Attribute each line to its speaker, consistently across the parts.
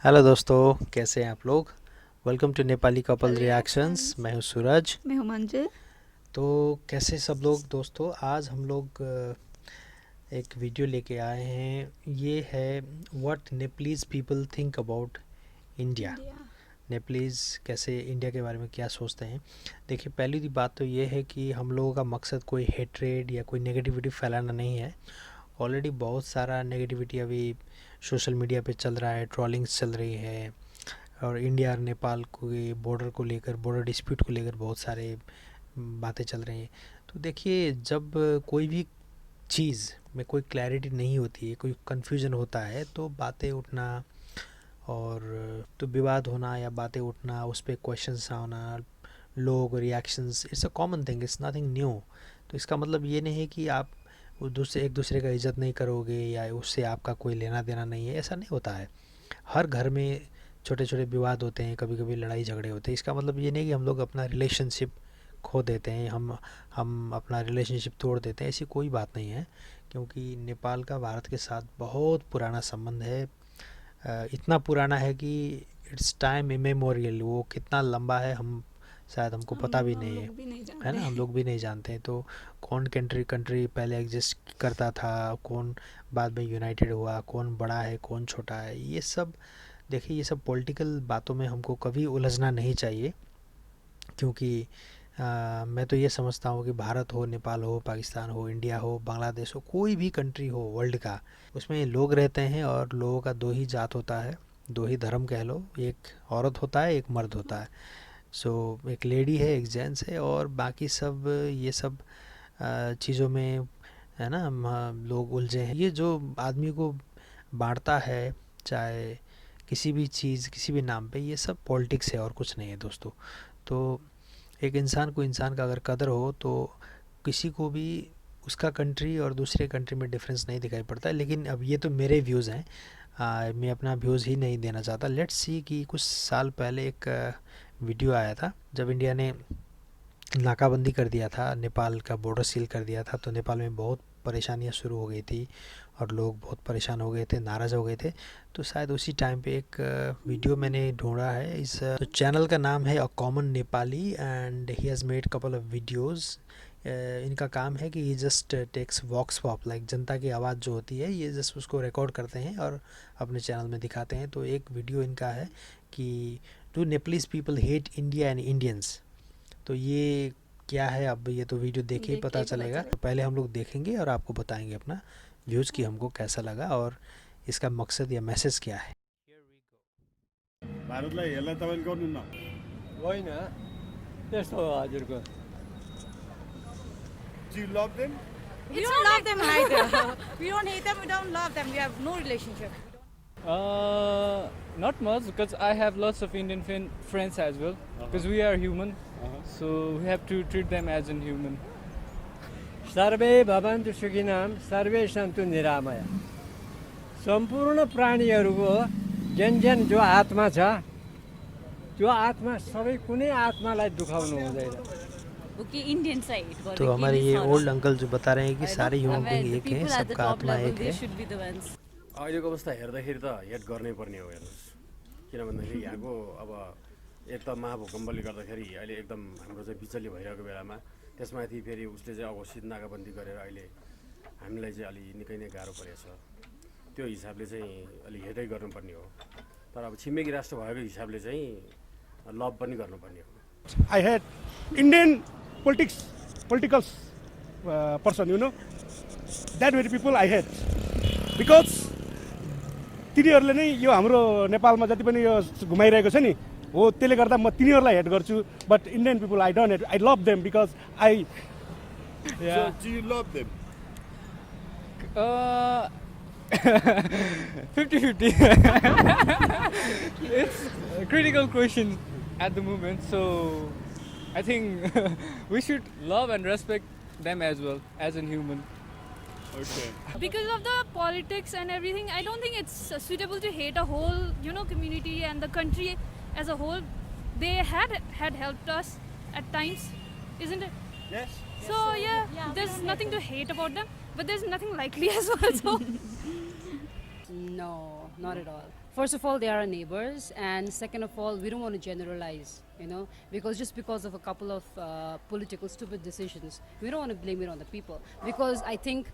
Speaker 1: Hello दोस्तों, कैसे हैं आप लोग। Welcome to Nepali couple reactions. मैं हूं सूरज।
Speaker 2: मैं हूँ मंजिल।
Speaker 1: तो कैसे सब लोग दोस्तों, आज हम लोग एक वीडियो लेके आए हैं। ये है what Nepalese people think about India.
Speaker 2: India.
Speaker 1: Nepalese कैसे इंडिया के बारे में क्या सोचते हैं। देखिए, पहली बात तो ये है कि हम लोगों का मकसद कोई हेट्रेड या कोई नेगेटिविटी फैलाना नहीं है। ऑलरेडी बहुत सारा नेगेटिविटी अभी सोशल मीडिया पे चल रहा है, ट्रोलिंग्स चल रही है, और इंडिया और नेपाल के बॉर्डर को लेकर, बॉर्डर डिस्प्यूट को लेकर बहुत सारे बातें चल रही हैं। तो देखिए, जब कोई भी चीज़ में कोई क्लैरिटी नहीं होती है, कोई कन्फ्यूजन होता है, तो बातें उठना और तो विवाद होना या बातें उठना, उस पर क्वेश्चंस आना, लोग reactions, it's a common thing, it's nothing new. तो इसका मतलब ये नहीं है कि आप एक दूसरे का इज़्ज़त नहीं करोगे या उससे आपका कोई लेना देना नहीं है, ऐसा नहीं होता है। हर घर में छोटे छोटे विवाद होते हैं, कभी कभी लड़ाई झगड़े होते हैं। इसका मतलब ये नहीं कि हम लोग अपना रिलेशनशिप खो देते हैं, हम अपना रिलेशनशिप तोड़ देते हैं, ऐसी कोई बात नहीं है। क्योंकि नेपाल का भारत के साथ बहुत पुराना संबंध है। इतना पुराना है कि इट्स टाइम इमेमोरियल। वो कितना लंबा है, हम शायद हमको पता भी
Speaker 2: हम
Speaker 1: नहीं है।
Speaker 2: लोग भी नहीं
Speaker 1: है
Speaker 2: जानते।
Speaker 1: ना, हम लोग भी नहीं जानते हैं। तो कौन कंट्री कंट्री पहले एग्जिस्ट करता था, कौन बाद में यूनाइटेड हुआ, कौन बड़ा है कौन छोटा है, ये सब देखिए, ये सब पॉलिटिकल बातों में हमको कभी उलझना नहीं चाहिए। क्योंकि मैं तो ये समझता हूँ कि भारत हो, नेपाल हो, पाकिस्तान हो, इंडिया हो, बांग्लादेश हो, कोई भी कंट्री हो वर्ल्ड का, उसमें लोग रहते हैं और लोगों का दो ही जात होता है, दो ही धर्म कह लो। एक औरत होता है, एक मर्द होता है। सो एक लेडी है, एक जेंट्स है, और बाकी सब ये सब चीज़ों में, है ना, हम लोग उलझे हैं। ये जो आदमी को बांटता है, चाहे किसी भी चीज़ किसी भी नाम पे, ये सब पॉलिटिक्स है और कुछ नहीं है दोस्तों। तो एक इंसान को, इंसान का अगर कदर हो तो किसी को भी उसका कंट्री और दूसरे कंट्री में डिफरेंस नहीं दिखाई पड़ता है। लेकिन अब ये तो मेरे व्यूज़ हैं, मैं अपना व्यूज़ ही नहीं देना चाहता। लेट्स सी कि कुछ साल पहले एक वीडियो आया था, जब इंडिया ने नाकाबंदी कर दिया था, नेपाल का बॉर्डर सील कर दिया था, तो नेपाल में बहुत परेशानियां शुरू हो गई थी और लोग बहुत परेशान हो गए थे, नाराज़ हो गए थे। तो शायद उसी टाइम पे एक वीडियो मैंने ढूंढा है। इस तो चैनल का नाम है a common Nepali, and he has made couple of videos. इनका काम है कि ये जस्ट टेक्स वॉक्स पॉप, लाइक जनता की आवाज़ जो होती है, ये जस्ट उसको रिकॉर्ड करते हैं और अपने चैनल में दिखाते हैं। तो एक वीडियो इनका है कि do Nepalese people hate India and Indians. तो ये क्या है, अब ये तो वीडियो देखे ही
Speaker 2: देख के
Speaker 1: पता
Speaker 2: ही पता
Speaker 1: चलेगा। तो
Speaker 2: चले।
Speaker 1: पहले हम लोग देखेंगे और आपको बताएंगे अपना व्यूज़ कि हमको कैसा लगा और इसका मकसद या मैसेज क्या है।
Speaker 3: भारतलाई हेर्ला तपाईँले गर्नुहुन्न
Speaker 4: होइन त्यस्तो हो हजुरको
Speaker 3: यु love them
Speaker 5: We don't love them either. We don't hate them. We don't love them. We have no relationship.
Speaker 4: not much because I have lots of Indian friends as well because we are human so we have to treat them as a human.
Speaker 6: सर्वे भवन्तु सुखिनाम सर्वे सन्तु निरामय। सम्पूर्ण प्राणीहरूको जन जन जो आत्मा छ, त्यो आत्मा सबै कुनै आत्मालाई दुखाउनु हुँदैन।
Speaker 5: Okay, Indian side.
Speaker 1: तो हमारे ये ओल्ड अंकल जो बता रहे हैं कि सारे ह्यूमन बीइंग एक हैं,
Speaker 5: people at the
Speaker 1: सबका
Speaker 5: top
Speaker 1: आत्मा
Speaker 5: level,
Speaker 1: एक
Speaker 5: they
Speaker 1: है।
Speaker 5: should be the ones.
Speaker 7: अहिलेको अवस्था हेर्दाखेरि त हेड गर्नै पर्ने हो। हेर्नुहोस्, किन भन्दाखेरि यहाँको अब एक त महाभूकम्पले गर्दाखेरि अहिले एकदम हाम्रो चाहिँ बिचल्ली भइरहेको बेलामा त्यसमाथि फेरि उसले चाहिँ अघोषित नाकाबन्दी गरेर अहिले हामीलाई चाहिँ अलि निकै नै गाह्रो परेको छ। त्यो हिसाबले चाहिँ अलि हेदै गर्नुपर्ने हो। तर अब छिमेकी राष्ट्र भएको हिसाबले चाहिँ लभ पनि गर्नुपर्ने हो।
Speaker 3: I hate Indian political person, you know, that very people I hate because तिनीहरूले नै यो हाम्रो नेपालमा जति पनि यो घुमाइरहेको छ नि हो, त्यसले गर्दा म तिनीहरूलाई हेट गर्छु। But Indian people I don't hate, I love them because I
Speaker 4: Yeah.
Speaker 3: Do you love them
Speaker 4: 50-50. It's a critical question at the moment so I think we should love and respect them as well as a human.
Speaker 3: Okay
Speaker 8: Because of the politics and everything, I don't think it's suitable to hate a whole community and the country as a whole. They had helped us at times, isn't it?
Speaker 3: Yes
Speaker 8: So yeah, there's nothing to hate about them, but there's nothing likely as well. So
Speaker 5: No, not at all.
Speaker 2: First of all, they are our neighbors, and second of all, we don't want to generalize, you know, because just because of a couple of political stupid decisions, we don't want to blame it on the people, because I think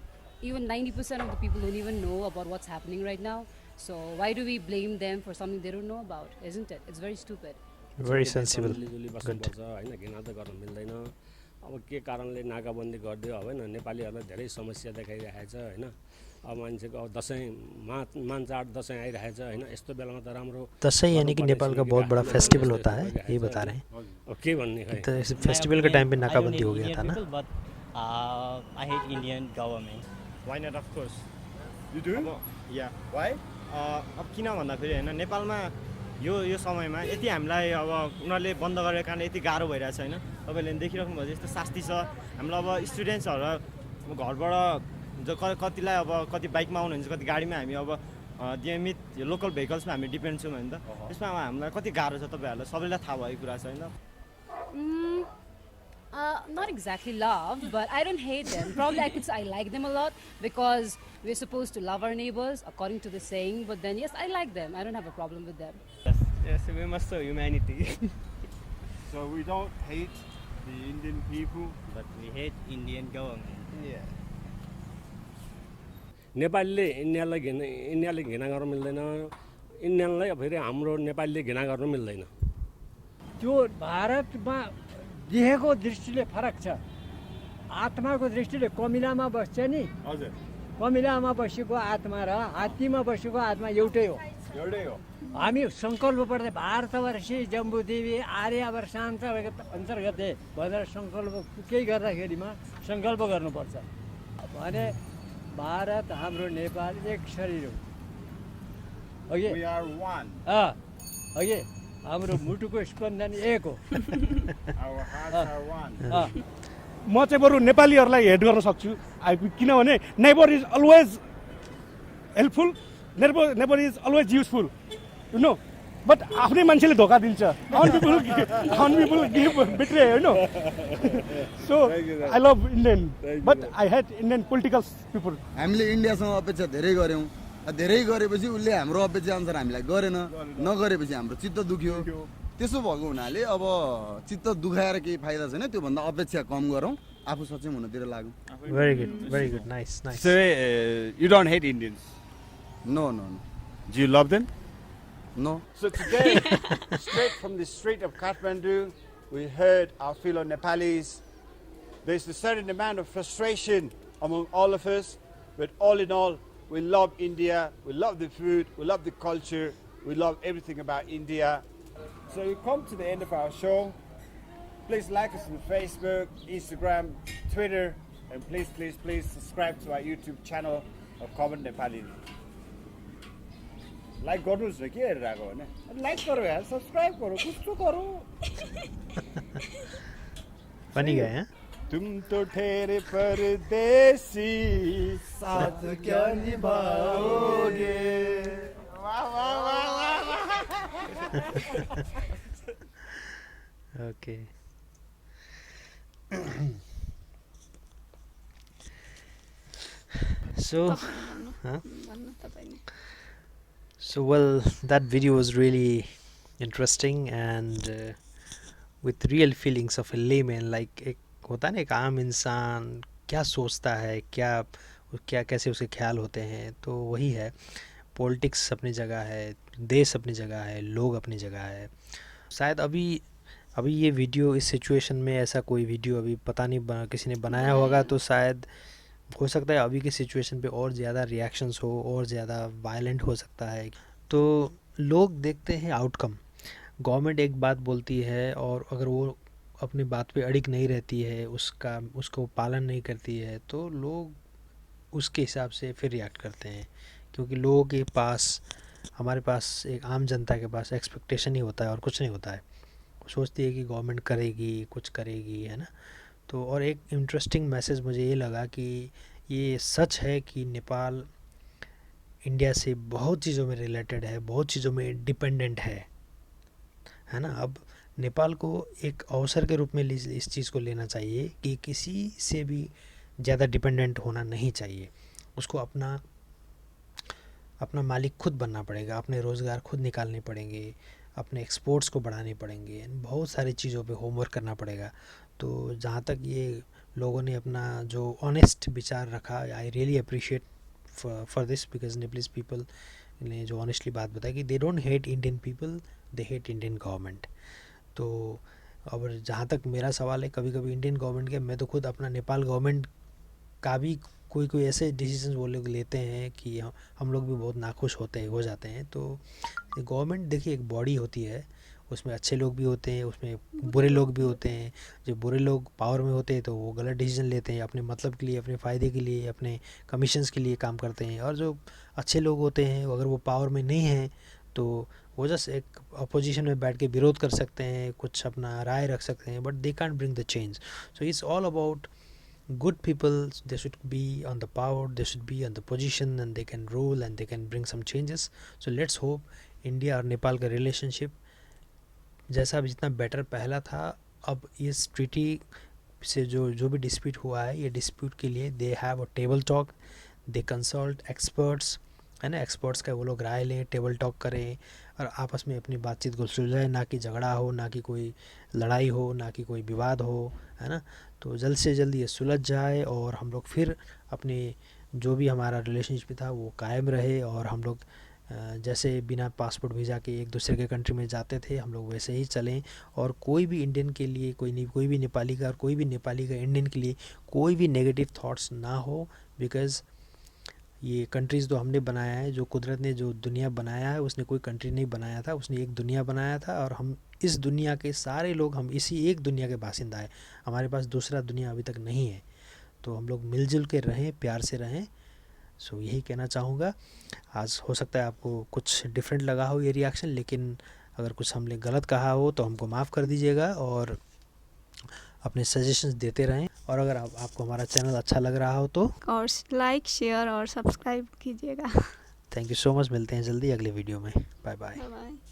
Speaker 2: even 90% of the people don't even know about what's happening right now. So why do we blame them for something they don't know about, isn't it? It's very stupid.
Speaker 1: Very sensible.
Speaker 9: Good. होइन घृणा त गर्न मिल्दैन अब के कारणले नाकाबन्दी गरिदियो होइन नेपालीहरूलाई धेरै समस्या देखाइरहेको छ होइन अब मान्छेको अब दसैँ मानचाड दसैँ आइरहेको छ होइन यस्तो बेलामा त राम्रो
Speaker 1: दसैँ यानी कि नेपाल का बहुत बड़ा फेस्टिवल होता है, ये बता रहे हैं।
Speaker 9: अब के भन्ने खै
Speaker 1: तो इस फेस्टिवल के टाइम पे नाकाबंदी हो गया था ना।
Speaker 10: But I hate Indian government.
Speaker 11: Why not? Of course.
Speaker 3: You do?
Speaker 11: Yeah. Why? अब किन भन्दाखेरि होइन नेपालमा यो समयमा यति हामीलाई अब उनीहरूले बन्द गरेको कारणले यति गाह्रो भइरहेछ होइन तपाईँले देखिराख्नु भएको यस्तो शास्ति छ हामीलाई अब स्टुडेन्ट्सहरू घरबाट कतिलाई अब कति बाइकमा आउनुहुन्छ कति गाडीमा हामी अब नियमित यो लोकल भेहिकल्समा हामी डिपेन्ड छौँ होइन त त्यसमा अब हामीलाई कति गाह्रो छ तपाईँहरूलाई सबैलाई थाहा भएको कुरा छ होइन
Speaker 2: Not exactly love, but I don't hate them. Probably I like them a lot because we're supposed to love our neighbors according to the saying. But then yes, I like them. I don't have a problem with them.
Speaker 10: Yes, we must show humanity.
Speaker 3: So we don't hate the Indian people.
Speaker 10: But we hate Indian government.
Speaker 3: Yeah.
Speaker 9: नेपालीले इन्डियाले घृणा गर्न मिल्दैन इन्डियनलाई फेरि हाम्रो नेपालीले घृणा गर्न मिल्दैन
Speaker 6: त्यो भारतमा देखेको दृष्टिले फरक छ आत्माको दृष्टिले कमिलामा बस्छ नि
Speaker 3: हजुर
Speaker 6: कमिलामा बसेको आत्मा र हात्तीमा बसेको आत्मा एउटै हो हामी सङ्कल्प पढ्दै भारतवर्षी जम्बुदेवी आर्यावर शान्त अन्तर्गत भनेर सङ्कल्प केही गर्दाखेरिमा सङ्कल्प गर्नुपर्छ भने भारत हाम्रो नेपाल एक शरीर हो अघि
Speaker 3: We are one.
Speaker 6: अघि हाम्रो मुटुको स्पन्दन एक हो
Speaker 3: Our hearts are one.
Speaker 12: म चाहिँ बरु नेपालीहरूलाई हेड गर्न सक्छु किनभने neighbour is always helpful neighbour is always useful you know but आफ्नै मान्छेले धोका दिन्छ अन पिपल गिभ बिट्रे होइन सो आई लभ Indian but I hate Indian political people
Speaker 13: हामीले इन्डियासँग अपेक्षा धेरै गऱ्यौँ धेरै गरेपछि उसले हाम्रो अपेक्षा अनुसार हामीलाई गरेन नगरेपछि हाम्रो चित्त दुख्यो त्यसो भएको हुनाले अब चित्त दुखाएर केही फाइदा छैन त्योभन्दा अपेक्षा कम गरौँ आफू सक्षम हुनतिर लागौँ
Speaker 1: very good nice
Speaker 3: So you don't hate Indians?
Speaker 13: No.
Speaker 3: Do you love them?
Speaker 13: No.
Speaker 3: So today, straight from the street of Kathmandu, we heard our fellow Nepalis. There's a certain amount of frustration among all of us, but all in all, we love India, we love the food, we love the culture, we love everything about India. So we come to the end of our show. Please like us on Facebook, Instagram, Twitter, and please subscribe to our YouTube channel of Common Nepali. Like गर्नुहोस् न के हेरेर आएको होइन like गरौँ यार subscribe गरौँ कस्तो गरौँ
Speaker 1: बनी गए हैं
Speaker 3: तुम तो ठहरे परदेसी साथ क्या निभाओगे वाह वाह वाह वाह
Speaker 1: okay so well that video was really interesting and with real feelings of a layman like एक होता है ना एक आम इंसान क्या सोचता है क्या कैसे उसके ख्याल होते हैं तो वही है पॉलिटिक्स अपनी जगह है देश अपनी जगह है लोग अपनी जगह है शायद अभी ये वीडियो इस सिचुएशन में ऐसा कोई वीडियो अभी पता नहीं किसी ने बनाया होगा तो शायद हो सकता है अभी की सिचुएशन पे और ज़्यादा रिएक्शंस हो और ज़्यादा वायलेंट हो सकता है तो लोग देखते हैं आउटकम गवर्नमेंट एक बात बोलती है और अगर वो अपनी बात पे अड़िग नहीं रहती है उसको पालन नहीं करती है तो लोग उसके हिसाब से फिर रिएक्ट करते हैं क्योंकि लोगों के पास हमारे पास एक आम जनता के पास एक्सपेक्टेशन ही होता है और कुछ नहीं होता है सोचती है कि गवर्नमेंट करेगी कुछ करेगी है ना तो और एक इंटरेस्टिंग मैसेज मुझे ये लगा कि ये सच है कि नेपाल इंडिया से बहुत चीज़ों में रिलेटेड है बहुत चीज़ों में डिपेंडेंट है ना अब नेपाल को एक अवसर के रूप में इस चीज़ को लेना चाहिए कि किसी से भी ज़्यादा डिपेंडेंट होना नहीं चाहिए उसको अपना मालिक खुद बनना पड़ेगा, अपने रोज़गार खुद निकालने पड़ेंगे, अपने एक्सपोर्ट्स को बढ़ाने पड़ेंगे, बहुत सारी चीज़ों पे होमवर्क करना पड़ेगा। तो जहाँ तक ये लोगों ने अपना जो ऑनेस्ट विचार रखा, I really appreciate for this, because Nepalese people ने जो ऑनेस्टली बात बताई कि they don't hate Indian people, they hate Indian government. तो और जहाँ तक मेरा सवाल है, कभी कभी इंडियन गवर्नमेंट के, मैं तो खुद अपना नेपाल गवर्नमेंट का भी कोई कोई ऐसे डिसीजंस वो लोग लेते हैं कि हम लोग भी बहुत नाखुश हो जाते हैं। तो गवर्नमेंट देखिए एक बॉडी होती है, उसमें अच्छे लोग भी होते हैं, उसमें बुरे लोग भी होते हैं। जो बुरे लोग पावर में होते हैं तो वो गलत डिसीजन लेते हैं, अपने मतलब के लिए, अपने फ़ायदे के लिए, अपने कमीशंस के लिए काम करते हैं। और जो अच्छे लोग होते हैं, अगर वो पावर में नहीं हैं तो वो जस्ट एक अपोजिशन में बैठ के विरोध कर सकते हैं, कुछ अपना राय रख सकते हैं, but they can't bring the change. So it's all about good people. They should be on the power, they should be on the position, and they can rule and they can bring some changes. So let's hope India और नेपाल का relationship जैसा भी जितना better पहला था, अब इस treaty से जो भी डिस्प्यूट हुआ है, ये डिस्प्यूट के लिए they have a table talk, they consult experts, है ना, एक्सपर्ट्स का वो लोग राय लें, टेबल टॉक करें और आपस में अपनी बातचीत को सुलझाएं, ना कि झगड़ा हो, ना कि कोई लड़ाई हो, ना कि कोई विवाद हो, है ना। तो जल्द से जल्द ये सुलझ जाए और हम लोग फिर अपने जो भी हमारा रिलेशनशिप था वो कायम रहे, और हम लोग जैसे बिना पासपोर्ट वीज़ा के एक दूसरे के कंट्री में जाते थे, हम लोग वैसे ही चलें। और कोई भी इंडियन के लिए कोई भी नेपाली का, और कोई भी नेपाली का इंडियन के लिए कोई भी नेगेटिव थॉट्स ना हो, बिकॉज़ ये कंट्रीज़ तो हमने बनाया है, जो कुदरत ने जो दुनिया बनाया है उसने कोई कंट्री नहीं बनाया था, उसने एक दुनिया बनाया था। और हम इस दुनिया के सारे लोग, हम इसी एक दुनिया के बासिंदा है, हमारे पास दूसरा दुनिया अभी तक नहीं है। तो हम लोग मिलजुल के रहें, प्यार से रहें। सो यही कहना चाहूँगा। आज हो सकता है आपको कुछ डिफरेंट लगा हो ये रिएक्शन, लेकिन अगर कुछ हमने गलत कहा हो तो हमको माफ़ कर दीजिएगा और अपने सजेशंस देते रहें। और अगर आपको हमारा चैनल अच्छा लग रहा हो तो
Speaker 14: और लाइक, शेयर और सब्सक्राइब कीजिएगा।
Speaker 1: Thank you so much. मिलते हैं जल्दी अगले वीडियो में। Bye bye.
Speaker 14: Bye bye.